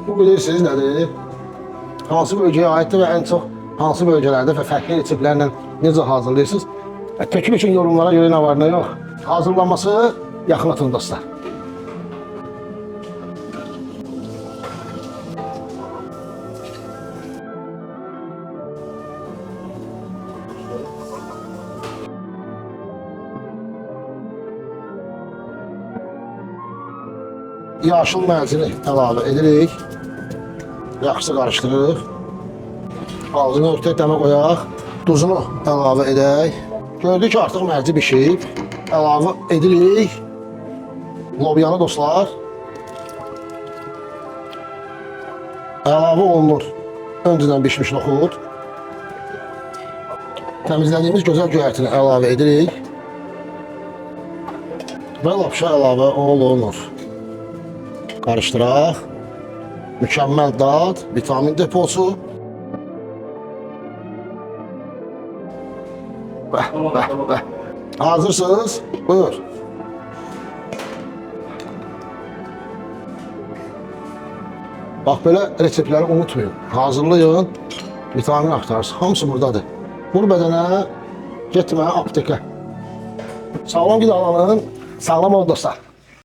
Bu bilirsiniz nədir? Hansı bölgəyə aiddir və ən çox hansı bölgələrdə və fərqli reseptlərlə necə hazırlayırsınız? Təklif üçün yorumlara görə nə var, nə yox. Hazırlanması yaxın dostlar. Yaşıl mərcini əlavə edirik. Yaxşı qarışdırırıq. Ağzını örtək, dəmə qoyaq. Duzunu əlavə edək. Gördük ki, artıq mərci bişib. Əlavə edirik. Lobyanı dostlar. Əlavə olunur. Öncədən bişmiş noxud. Təmizlədiyimiz gözəl göyərtini əlavə edirik. Və lapşa əlavə olunur. Karıştıraq. Mükəmməl dad, vitamin deposu. Bəh. Hazırsınız? Buyur. Bax, belə reseptləri unutmayın. Hazırlayın, vitamin axtarırsınız. Hamısı buradadır. Vur bədənə, getmə aptekə. Sağlam qidalanın, sağlam ol dostlar.